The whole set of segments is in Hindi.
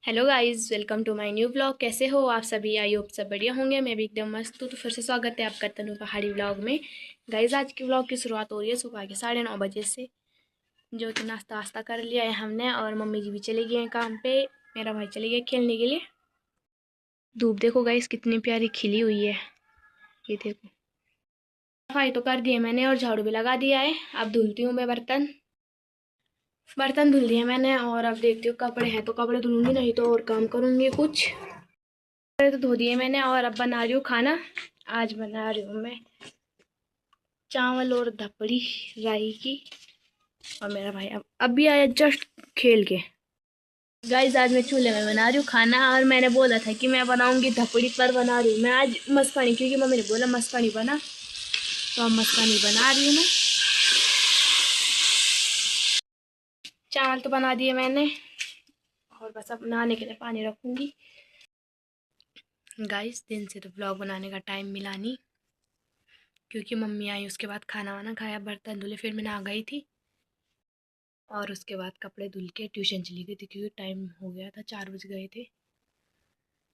Hello guys, welcome to my new blog. कैसे हो आप सभी? आई होप सब बढ़िया होंगे। मैं भी एकदम मस्त हूँ। तो फिर से स्वागत है आपका तनु पहाड़ी ब्लॉग में। गाइस, आज की ब्लॉग की शुरुआत हो रही है सुबह के 9:30 से। जो कि नाश्ता वास्ता कर लिया है हमने, और मम्मी जी भी चले गए हैं काम पे। मेरा भाई चले गया खेलने के लिए। धूप देखो गाइस कितनी प्यारी खिली हुई है। ये देखो, सफाई तो कर दी है मैंने और झाड़ू भी लगा दिया है। अब धुलती हूँ मैं बर्तन। बर्तन धुल दिए मैंने और अब देखती हूँ कपड़े हैं तो कपड़े धुलूंगी, नहीं तो और काम करूँगी कुछ। कपड़े तो धो दिए मैंने और अब बना रही हूँ खाना। आज बना रही हूँ मैं चावल और धपड़ी राई की। और मेरा भाई अब भी आया जस्ट खेल के। गाइस, आज मैं चूल्हे में बना रही हूँ खाना, और मैंने बोला था कि मैं बनाऊंगी धपड़ी, पर बना रही हूँ मैं आज मस्कानी, क्योंकि मम्मी ने बोला मस्कानी बना, तो अब मस्कानी बना रही हूँ मैं। चावल तो बना दिए मैंने और बस अब नहाने के लिए पानी रखूंगी। गाइस, दिन से तो ब्लॉग बनाने का टाइम मिला नहीं, क्योंकि मम्मी आई उसके बाद खाना वाना खाया, बर्तन धुले, फिर मैं नहा गई थी। और उसके बाद कपड़े धुल के ट्यूशन चली गई थी, क्योंकि टाइम हो गया था, 4 बज गए थे।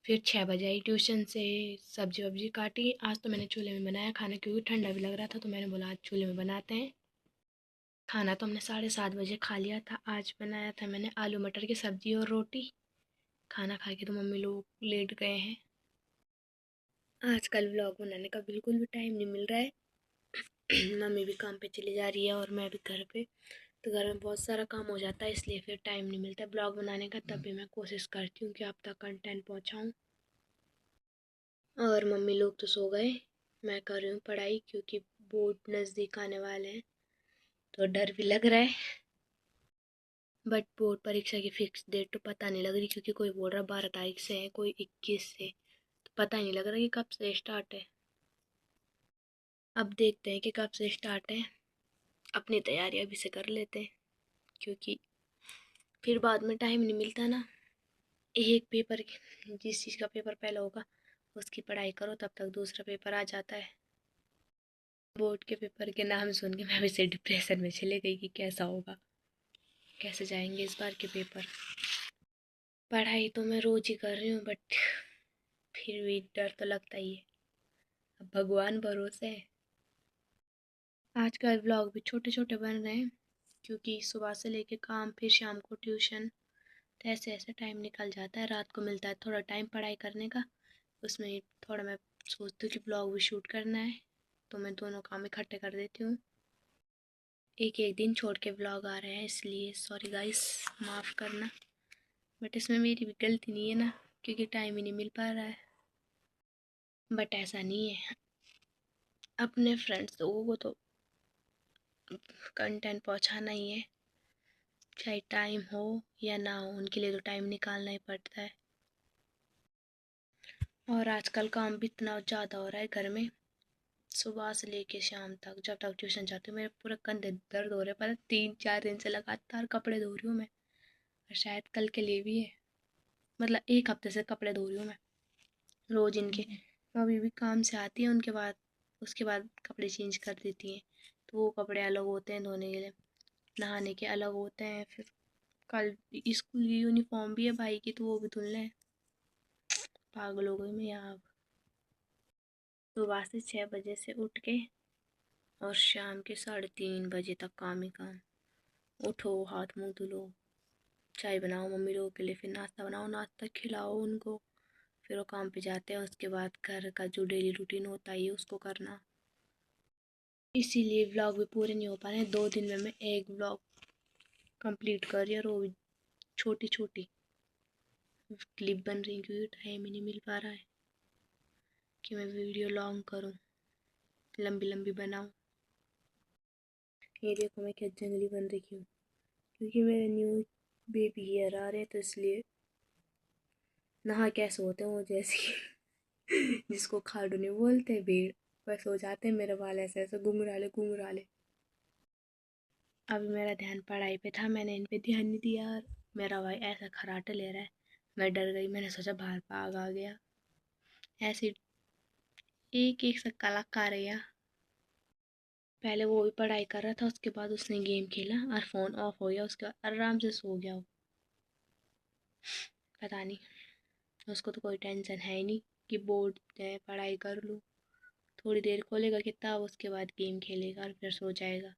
फिर 6 बजे आई ट्यूशन से। सब्जी वब्जी काटी। आज तो मैंने चूल्हे में बनाया खाना, क्योंकि ठंडा भी लग रहा था, तो मैंने बोला आज चूल्हे में बनाते हैं खाना। तो हमने 7:30 बजे खा लिया था। आज बनाया था मैंने आलू मटर की सब्जी और रोटी। खाना खा के तो मम्मी लोग लेट गए हैं। आजकल व्लॉग बनाने का बिल्कुल भी टाइम नहीं मिल रहा है। मम्मी भी काम पे चली जा रही है और मैं भी घर पे, तो घर में बहुत सारा काम हो जाता है, इसलिए फिर टाइम नहीं मिलता ब्लॉग बनाने का। तब भी मैं कोशिश करती हूँ कि आप तक कंटेंट पहुँचाऊँ। और मम्मी लोग तो सो गए। मैं कर रही हूँ पढ़ाई, क्योंकि बोर्ड नज़दीक आने वाले हैं, तो डर भी लग रहा है। बट बोर्ड परीक्षा की फिक्स डेट तो पता नहीं लग रही, क्योंकि कोई बोल रहा 12 तारीख से है, कोई 21 से। तो पता ही नहीं लग रहा कि कब से स्टार्ट है। अब देखते हैं कि कब से स्टार्ट है। अपनी तैयारी अभी से कर लेते हैं, क्योंकि फिर बाद में टाइम नहीं मिलता ना। एक पेपर, जिस चीज़ का पेपर पहले होगा उसकी पढ़ाई करो, तब तक दूसरा पेपर आ जाता है। बोर्ड के पेपर के नाम सुन के मैं वैसे डिप्रेशन में चले गई कि कैसा होगा, कैसे जाएंगे इस बार के पेपर। पढ़ाई तो मैं रोज ही कर रही हूँ, बट फिर भी डर तो लगता ही है। अब भगवान भरोसे है। आज का व्लॉग भी छोटे छोटे बन रहे हैं, क्योंकि सुबह से लेके काम, फिर शाम को ट्यूशन, तो ऐसे ऐसे टाइम निकल जाता है। रात को मिलता है थोड़ा टाइम पढ़ाई करने का, उसमें थोड़ा मैं सोचती हूँ कि ब्लॉग भी शूट करना है, तो मैं दोनों काम इकट्ठे कर देती हूँ। एक एक दिन छोड़ के ब्लॉग आ रहे हैं, इसलिए सॉरी गाइस, माफ़ करना। बट इसमें मेरी भी गलती नहीं है ना, क्योंकि टाइम ही नहीं मिल पा रहा है। बट ऐसा नहीं है, अपने फ्रेंड्स लोगों को तो कंटेंट पहुंचाना ही है, चाहे टाइम हो या ना हो, उनके लिए तो टाइम निकालना ही पड़ता है। और आजकल काम भी इतना ज़्यादा हो रहा है घर में, सुबह से लेके शाम तक, जब तक ट्यूशन जाती हूँ मेरे पूरे कंधे दर्द हो रहे हैं। पता 3-4 दिन से लगातार कपड़े धो रही हूँ मैं, और शायद कल के लिए भी है। मतलब एक हफ्ते से कपड़े धो रही हूँ मैं रोज़ इनके। अभी भी काम से आती है उनके बाद, उसके बाद कपड़े चेंज कर देती हैं, तो वो कपड़े अलग होते हैं धोने के लिए, नहाने के अलग होते हैं। फिर कल स्कूल की यूनिफॉर्म भी है भाई की, तो वो भी धुलने हैं। पागल हो गई मैं यहाँ। सुबह से 6 बजे से उठ के और शाम के 3:30 बजे तक काम ही काम। उठो, हाथ मुंह धुलो, चाय बनाओ मम्मी लोगों के लिए, फिर नाश्ता बनाओ, नाश्ता खिलाओ उनको, फिर वो काम पे जाते हैं। उसके बाद घर का जो डेली रूटीन होता है उसको करना। इसीलिए व्लॉग भी पूरे नहीं हो पा रहे हैं। 2 दिन में मैं एक व्लॉग कंप्लीट कर रही हूँ, और वो भी छोटी छोटी क्लिप बन रही, क्योंकि टाइम ही नहीं मिल पा रहा है कि मैं वीडियो लॉन्ग करूँ, लंबी लंबी बनाऊँ। ये देखो मैं क्या जंगली बन रही हूँ, क्योंकि मेरे न्यू बेबी हेयर आ रहे हैं, तो इसलिए नहा कैसे होते हैं वो जैसी जिसको खाडू नहीं बोलते भेड़, बस हो जाते हैं मेरे बाल ऐसे ऐसे घुंघराले घुंघराले। अभी मेरा ध्यान पढ़ाई पे था, मैंने इन पे ध्यान नहीं दिया, और मेरा भाई ऐसा खराटे ले रहा है। मैं डर गई, मैंने सोचा बाहर भाग आ गया। ऐसी एक एक सा कलाकार है यहाँ। पहले वो भी पढ़ाई कर रहा था, उसके बाद उसने गेम खेला और फ़ोन ऑफ हो गया, उसके बाद आराम से सो गया वो। पता नहीं, उसको तो कोई टेंशन है ही नहीं कि बोर्ड है पढ़ाई कर लूँ। थोड़ी देर खोलेगा किताब, उसके बाद गेम खेलेगा और फिर सो जाएगा।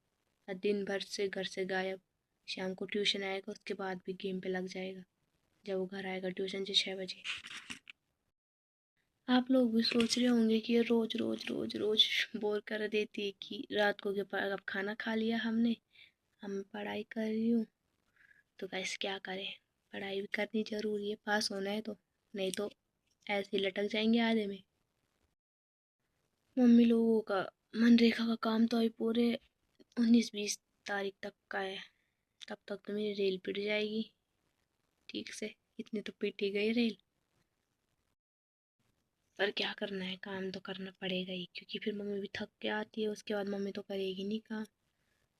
और दिन भर से घर से गायब। शाम को ट्यूशन आएगा, उसके बाद भी गेम पे लग जाएगा जब वो घर आएगा ट्यूशन से 6 बजे। आप लोग भी सोच रहे होंगे कि ये रोज रोज रोज रोज बोर कर देती है कि रात को अब खाना खा लिया हमने, हम पढ़ाई कर रही हूँ। तो कैसे क्या करें, पढ़ाई भी करनी ज़रूरी है, पास होना है तो, नहीं तो ऐसे ही लटक जाएंगे आधे में। मम्मी लोगों का मनरेगा का काम तो अभी पूरे 19-20 तारीख तक का है। तब तक तो मेरी रेल पिट जाएगी ठीक से, इतनी तो पिट ही गई रेल। पर क्या करना है, काम तो करना पड़ेगा ही, क्योंकि फिर मम्मी भी थक के आती है, उसके बाद मम्मी तो करेगी नहीं काम।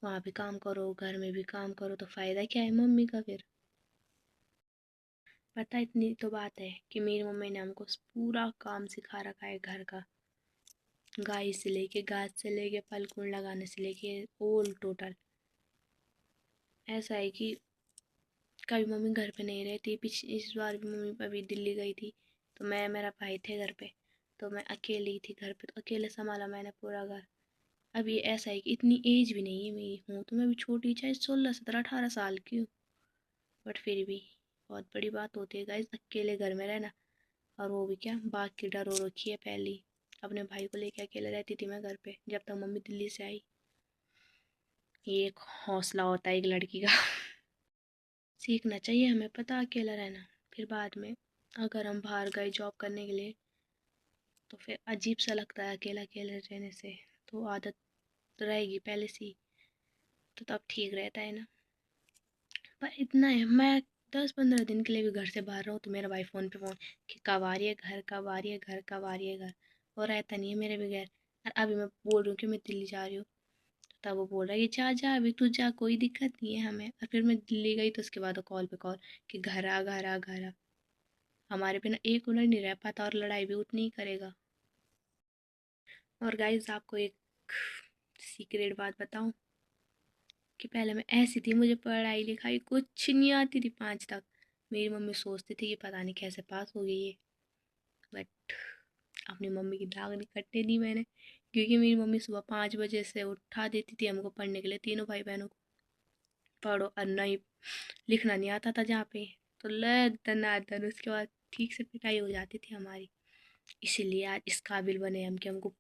वहाँ भी काम करो, घर में भी काम करो, तो फ़ायदा क्या है मम्मी का फिर। पता इतनी तो बात है कि मेरी मम्मी ने हमको पूरा काम सिखा रखा है घर का। गाय से लेके, घास से लेके, फल फूल लगाने से लेके, ऑल टोटल। ऐसा है कि कभी मम्मी घर पे नहीं रहती। इस बार भी मम्मी अभी दिल्ली गई थी, तो मैं मेरा भाई थे घर पे, तो मैं अकेली थी घर पे, तो अकेले संभाला मैंने पूरा घर। अब ये ऐसा है कि इतनी एज भी नहीं है मेरी, हूँ तो मैं भी छोटी, चाहे 16 17 18 साल की हूँ, बट फिर भी बहुत बड़ी बात होती है गाइस अकेले घर में रहना। और वो भी क्या, बाघ की डर हो रखी है पहले ही। अपने भाई को लेके अकेले रहती थी मैं घर पे जब तक मम्मी दिल्ली से आई। ये एक हौसला होता है एक लड़की का। सीखना चाहिए हमें, पता अकेला रहना। फिर बाद में अगर हम बाहर गए जॉब करने के लिए, तो फिर अजीब सा लगता है अकेला अकेले रहने से। तो आदत रहेगी पहले से, तो तब ठीक रहता है ना। पर इतना है, मैं 10-15 दिन के लिए भी घर से बाहर रहूँ तो मेरा भाई फ़ोन पे फ़ोन कि कब आ रही है घर, कब आ रही है घर, कब आ रही है घर। और रहता नहीं है मेरे बगैर। और अभी मैं बोल रही हूँ कि मैं दिल्ली जा रही हूँ, तब वो बोल रहा है कि जा जा अभी तू जा, कोई दिक्कत नहीं है हमें। और फिर मैं दिल्ली गई तो उसके बाद कॉल पे कॉल कि घर आ घर आ घर आ। हमारे बिना एक मिनट नहीं रह पाता, और लड़ाई भी उतनी ही करेगा। और गाइस आपको एक सीक्रेट बात बताऊं कि पहले मैं ऐसी थी, मुझे पढ़ाई लिखाई कुछ नहीं आती थी 5 तक। मेरी मम्मी सोचती थी कि पता नहीं कैसे पास हो गई है। बट अपनी मम्मी की दाग नहीं कटने दी मैंने, क्योंकि मेरी मम्मी सुबह 5 बजे से उठा देती थी हमको पढ़ने के लिए, तीनों भाई बहनों को। पढ़ो, और नहीं लिखना नहीं आता था जहाँ पे, तो दन उसके बाद ठीक से पिटाई हो जाती थी हमारी। इसीलिए आज इस काबिल बने हम कि हमको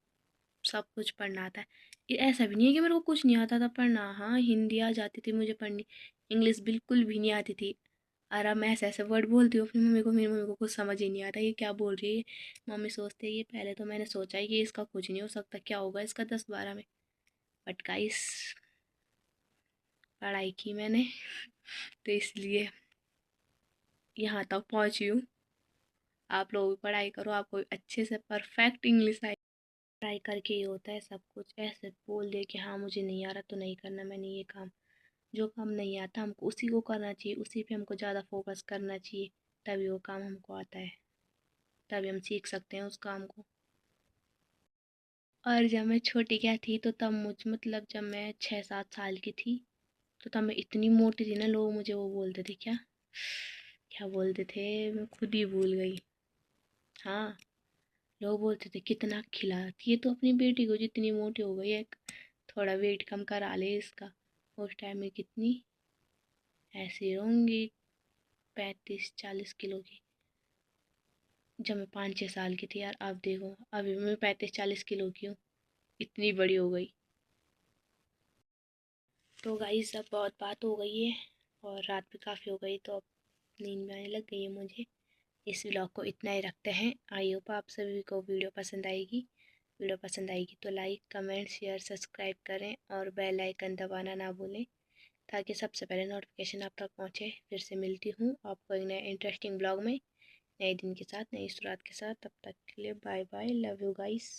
सब कुछ पढ़ना आता है। ये ऐसा भी नहीं है कि मेरे को कुछ नहीं आता था पढ़ना, हाँ हिंदी आ जाती थी मुझे पढ़नी, इंग्लिश बिल्कुल भी नहीं आती थी। और अब मैं ऐसे ऐसे वर्ड बोलती हूँ अपनी मम्मी को, मेरी मम्मी को कुछ समझ ही नहीं आता ये क्या बोल रही है। मम्मी सोचते हैं ये पहले तो मैंने सोचा ही कि इसका कुछ नहीं हो सकता, क्या होगा इसका 10-12 में। बट गाइस पढ़ाई की मैंने, तो इसलिए यहाँ तक पहुँची हूँ। आप लोग भी पढ़ाई करो, आपको अच्छे से परफेक्ट इंग्लिश आए। पढ़ाई करके ही होता है सब कुछ। ऐसे बोल दे कि हाँ मुझे नहीं आ रहा तो नहीं करना मैंने ये काम। जो काम नहीं आता हमको उसी को करना चाहिए, उसी पे हमको ज़्यादा फोकस करना चाहिए, तभी वो काम हमको आता है, तभी हम सीख सकते हैं उस काम को। और जब मैं छोटी क्या थी, तो तब मतलब जब मैं 6-7 साल की थी, तो तब मैं इतनी मोटी थी ना, लोग मुझे वो बोलते थे, क्या क्या बोलते थे, मैं खुद ही भूल गई। हाँ, लोग बोलते थे कितना खिलाती है तो अपनी बेटी को, जितनी मोटी हो गई है, थोड़ा वेट कम करा ले इसका। उस टाइम में कितनी ऐसी होंगी, 35-40 किलो की, जब मैं 5-6 साल की थी यार। अब देखो अभी मैं 35-40 किलो की हूँ, इतनी बड़ी हो गई। तो गाइस अब बहुत बात हो गई है, और रात भी काफ़ी हो गई, तो अब नींद में आने लग गई है मुझे। इस व्लॉग को इतना ही रखते हैं। आई होप आप सभी को वीडियो पसंद आएगी। वीडियो पसंद आएगी तो लाइक कमेंट शेयर सब्सक्राइब करें, और बेल आइकन दबाना ना भूलें, ताकि सबसे पहले नोटिफिकेशन आप तक पहुँचे। फिर से मिलती हूँ आपको एक नए इंटरेस्टिंग ब्लॉग में, नए दिन के साथ, नई शुरुआत के साथ। तब तक के लिए bye bye, love you guys.